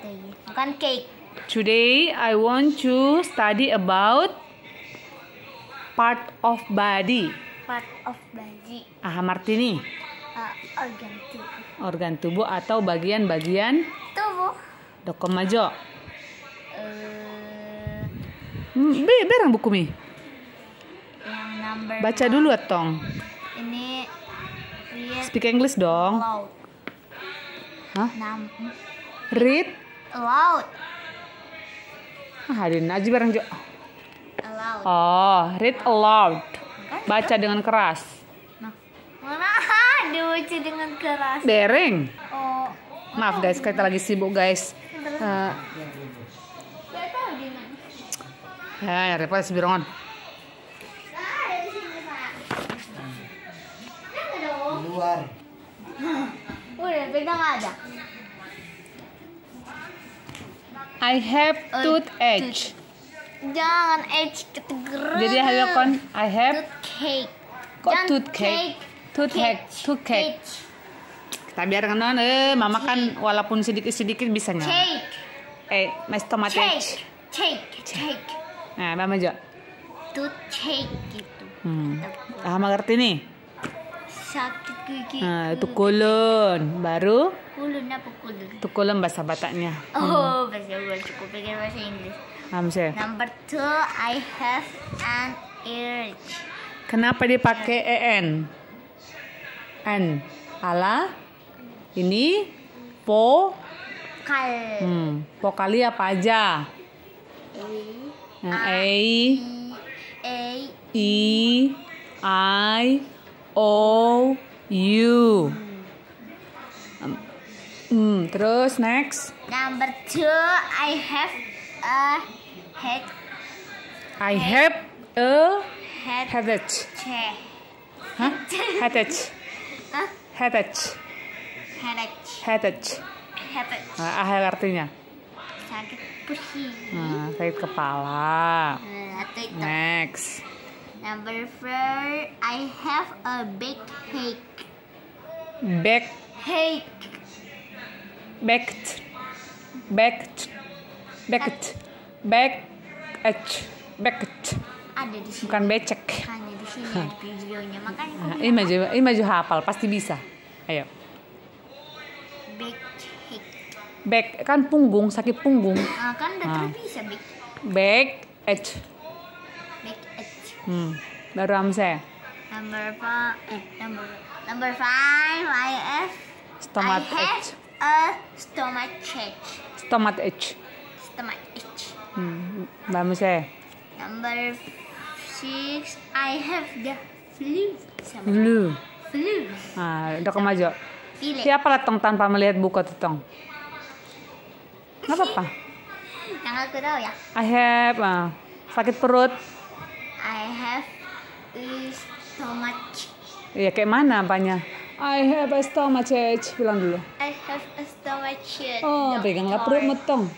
Bukan cake. Today I want to study about part of body. Part of body. Martini. Organ tubuh. Organ tubuh atau bagian-bagian Tubuh. Dokumajo. Berang buku mi. Yang number. Baca dulu atong. Ini Speak English dong. loud. Hah? Read Read. loud. Hadirin aja bareng Jo. Loud. Oh, read aloud. Baca dengan keras. Nah, mana dibaca dengan keras. Dereng. Oh, Maaf guys, kita lagi sibuk guys. nggak tahu di mana. Ya, repot sebirongan. Ada di sini Pak. Ada dong. Luar. Udah pegang ada. I have toothedge. Jangan edge ketegeran. Jadi hayo kon I have cake. kok toothcake. Toothcake. Kita biarkan non mama kan walaupun sedikit-sedikit bisa nyala. Cake. Mas tomat edge. Cake. Nah, mama Jo. Toothcake gitu. Ngerti nih. Sakit gigi. Nah, itu kulun. Baru Kulun apa kulun? itu kulun bahasa Bataknya. Oh, bahasa gue cukup pikir bahasa Inggris. Hamzah. Number 2, I have an earring. Kenapa dipakai en? N. Ala. Ini po. Kal. Vokali apa aja? Nah, A, E, I, O, U. Terus next. Number 2, I have a head. I have a headache. Chair. Hah? Headache. Hah? Headache. Headache. Headache. Headache. Artinya? Sakit pusing. Sakit kepala. Atau itu. Next. Number 4, I have a big headache. Backed. Ada di sini. Bukan becek. Hanya di sini ada videonya. Makanya aku Ini maju hafal pasti bisa. Ayo. big headache. Back kan punggung, sakit punggung. Kan dokter bisa big Edge. Baru Hamzah. Number 5, I have Stomach edge. a stomach ache. Hamzah. Number 6, I have the flu. Flu. Udah maju. Pilih. Siapa latong tanpa melihat buku tutong? Nggak apa-apa. Yang aku tahu ya. I have sakit perut. I have a stomach. Iya kayak mana apanya? I have a stomach ache. Bilang dulu. I have a stomach ache. Oh, pegang nggak perut metong.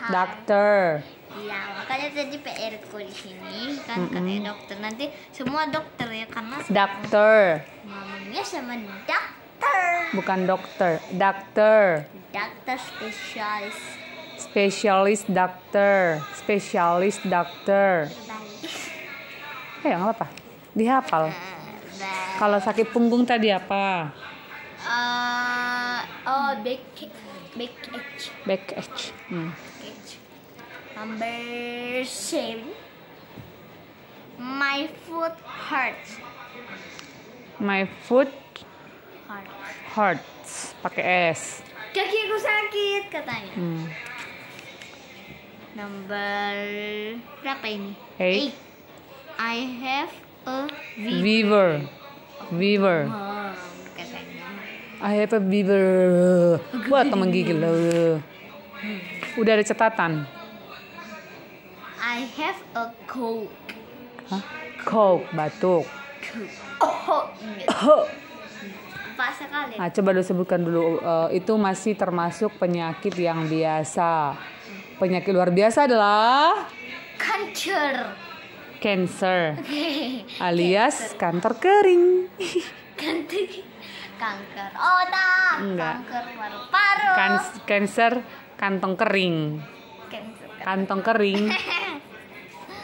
Dokter. Iya, makanya tadi PR ku di sini kan katanya dokter. Nanti semua dokter ya karena Dokter. namanya sama dokter. Bukan dokter. Dokter. Dokter spesialis. Spesialis dokter. Berbalik. Nggak apa-apa. Dihafal. Kalau sakit punggung tadi apa? Back ache. Number 7, my foot hurts. My foot hurts. Pakai S. Kakiku sakit katanya. Number berapa ini? 8. I have a Fever. katanya. I have a fever. Wah, temen gigil. Udah ada catatan. I have a cold. Hah? Cold, batuk. Pas sekali. Nah, coba dulu sebutkan dulu. Itu masih termasuk penyakit yang biasa. Penyakit luar biasa adalah cancer. Alias kanker kering. Kanker otak. Enggak. Kanker paru-paru. Cancer kantong kering. Kantong kering.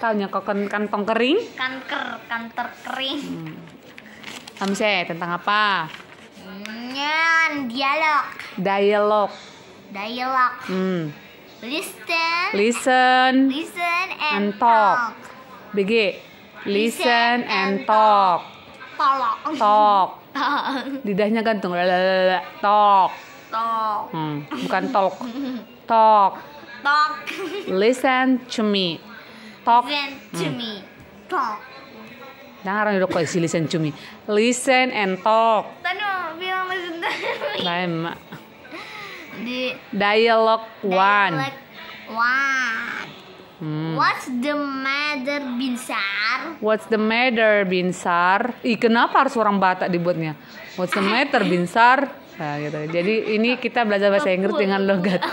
Taunya kok kantong kering? Kantor kering. Hamse, tentang apa? Dialog. Dialog. Listen And talk. BG. Listen and talk. Talk. Lidahnya gantung. Talk. Bukan talk. Talk. Listen to me. Talk. Talk. Jangan orang kok isi listen to me. Listen and talk. Tano bilang sebentar. Lama. Dialog 1. What's the matter, Binsar? What's the matter, Binsar? Kenapa harus orang Batak dibuatnya? What's the matter, Binsar? Nah, gitu. Jadi ini kita belajar bahasa Inggris dengan logat.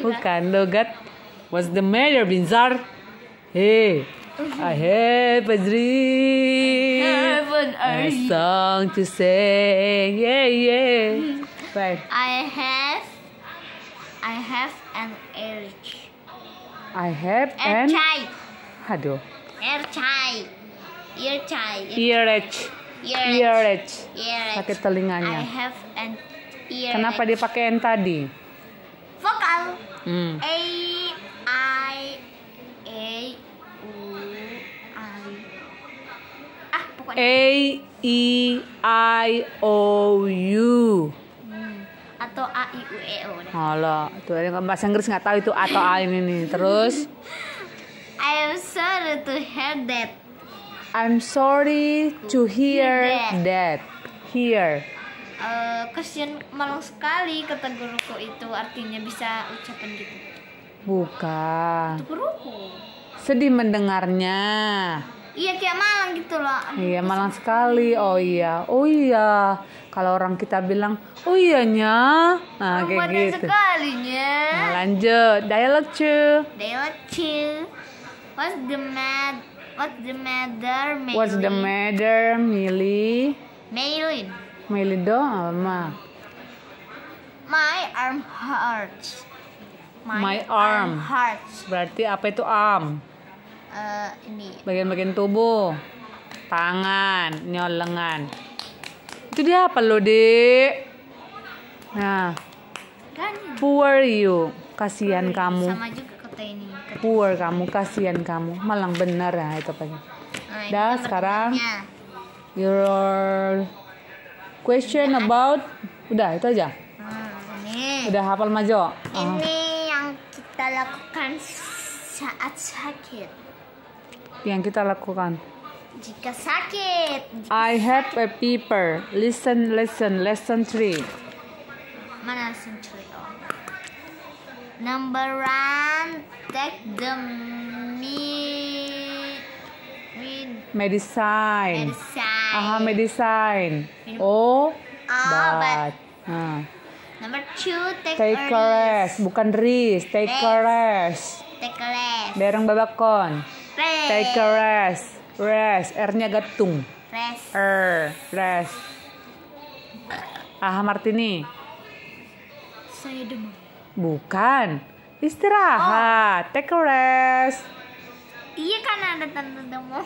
Bukan logat. What's the matter, Binsar? Hey, I have a dream, a song to sing. Yeah. Right. I have an urge. I have an. Aduh. Earage. Sakit telinganya. I have an ear. Kenapa dia pakai N tadi? Vokal. A pokoknya. A-E-I-O-U. Atau A-I-U-E-O. Alah, tuh bahasa Inggris nggak tahu itu atau A ini nih. Terus I am sorry to hear that. I'm sorry to hear that. Hear. Kasian malang sekali kata guruku itu, artinya bisa ucapan gitu. Bukan. Guruku. Sedih mendengarnya. Iya kayak malang gitu loh. Iya malang sekali. Oh iya. Kalau orang kita bilang oh iyanya, nah kayak gitu. Sekalinya. Nah, lanjut. Dialog 2. What's the matter, Maylin? What's the matter, Millie? Maylin doang apa? My arm hurts. My arm hurts. Berarti apa itu arm? Ini. Bagian-bagian tubuh. Tangan, lengan. Itu dia apa lo, Dek? Nah. Who are you? Kasihan kamu. Sama juga kata ini. Poor kamu, kasihan kamu. Malang benar ya itu apa? Dah sekarang your question about udah itu aja. Ini. Udah hafal Majo? Ini yang kita lakukan saat sakit. Yang kita lakukan. Jika sakit. I have a paper. Lesson 3. Mana lesson 3? Number 1, take the medicine. Medicine. Obat. Number 2, take a rest. Bukan rest. Take a rest. Dereng babakon. Take a rest. Rest. R-nya gatung. Rest. Martini. Saya demam. Bukan. Istirahat. Take a rest. Iya kan ada tanda demam.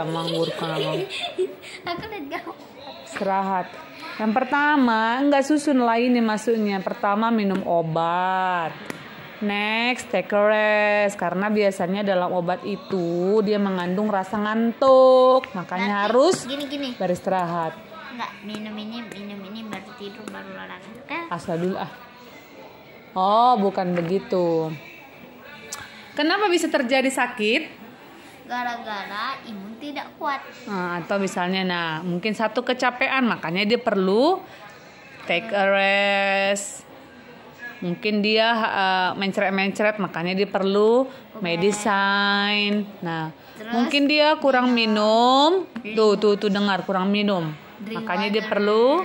Nganggur kan abang. Aku lihat kau. Istirahat. Yang pertama, enggak susun lah ini masuknya. Pertama minum obat. Next, take a rest. Karena biasanya dalam obat itu dia mengandung rasa ngantuk. Makanya harus gini. beristirahat. Enggak, minum ini baru tidur baru olahraga. Asal dulu Oh, bukan begitu. Kenapa bisa terjadi sakit? Gara-gara imun tidak kuat. Atau misalnya, mungkin satu kecapean, makanya dia perlu take a rest. Mungkin dia mencret-mencret, makanya dia perlu medicine. Terus, mungkin dia kurang minum. Tuh dengar, kurang minum. Makanya dia perlu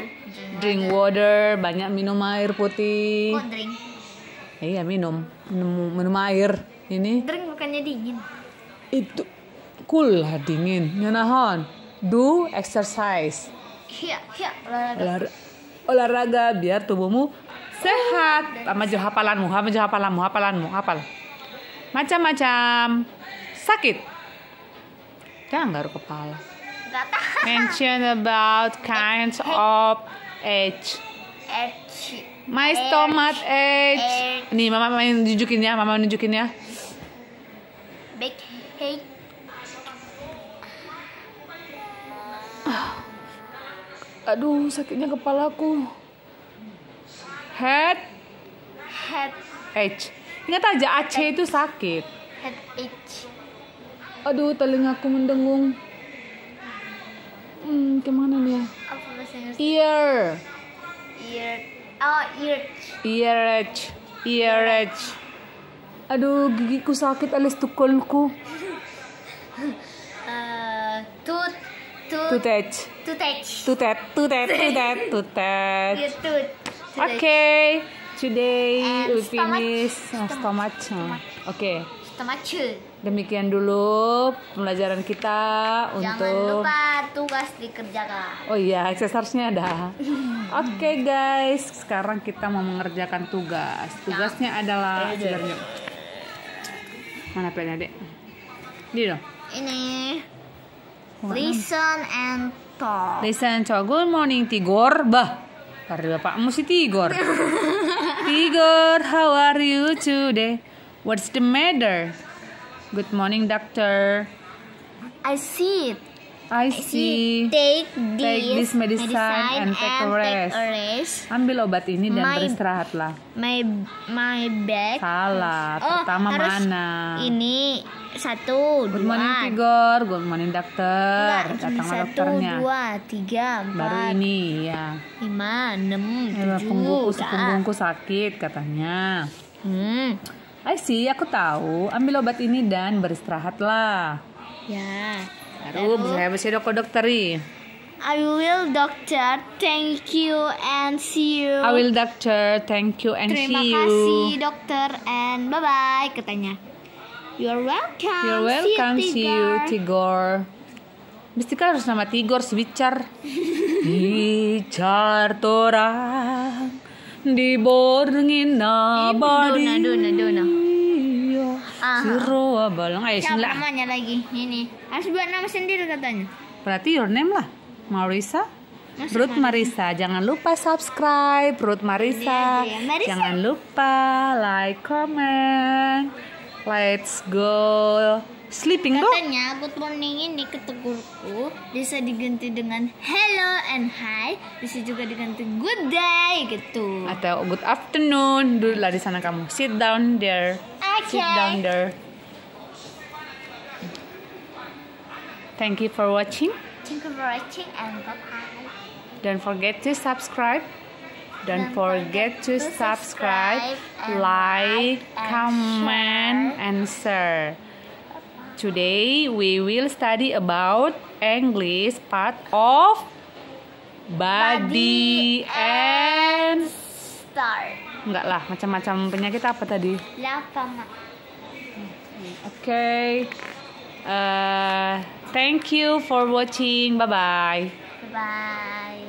drink water, banyak minum air putih. Kok drink? Iya, minum air. Ini drink bukannya dingin. Itu cool lah, dingin. Nyanahon. Do exercise. Iya, olahraga biar tubuhmu Sehat. Maju hafalanmu, hafal. Macam-macam sakit. Jangan garuk kepala. Gak tahan. Mention about kinds of age. My stomach age. Nih, mama nunjukin ya, Back head. Aduh, sakitnya kepalaku. Head age. Ingat aja AC itu sakit. Head itch. Aduh, telingaku mendengung. Kemana nih ya? Apa bahasa Inggris? Ear. Ear. Aduh, gigiku sakit alias tukulku. Tooth. Tutet. Your tooth. Okay, today And we stomach. finish stomach. Oke, Stomach. demikian dulu pembelajaran kita Jangan untuk. lupa tugas dikerjakan. Oh iya, exercise-nya ada. Oke guys, sekarang kita mau mengerjakan tugas. Tugasnya adalah sebenarnya. Mana pennya, Dek? Ini dong. Ini listen and talk. Listen, good morning, Tigor. Bah, dari bapakmu si Tigor. Tigor, how are you today? What's the matter? Good morning, doctor. I see. Take this medicine and take a rest. Ambil obat ini dan beristirahatlah. My bag. Salah. Pertama harus mana? Ini 1, 2. Good morning, Tigor. Good morning, dokter. Enggak, Datanglah 1, dokternya. 2, 3, 4. Baru ini ya. 5, 6, 7. Punggungku sakit katanya. I see, aku tahu. Ambil obat ini dan beristirahatlah. Ya. Baru bisa dokteri. I will doctor, thank you and see you. I will doctor, thank you and Terima see you. kasih dokter and bye bye katanya. You're welcome. You're welcome, see you, Tigor. Tigor. Mesti kan harus nama Tigor si bicar. Bicar torang di borngin abadi. Dona. Siro abalang. Ayo Siapa sila. namanya lagi? Ini harus buat nama sendiri katanya. Berarti your name lah, Marisa. Ruth Marisa. Jangan lupa subscribe Ruth Marisa. Iya, Marisa. Jangan lupa like, comment. Let's go sleeping dong. Katanya good morning ini ke tegurku bisa diganti dengan hello and hi, bisa juga diganti good day gitu. Atau good afternoon. Duduklah di sana kamu. Sit down there. Okay. Sit down there. Thank you for watching. Thank you for watching and bye bye. Don't forget to subscribe. Don't forget to subscribe, and like, and comment, and share. Today we will study about English part of body and Start. enggak lah, macam-macam penyakit apa tadi? Lapa mak. Okay. Thank you for watching. Bye bye. Bye bye.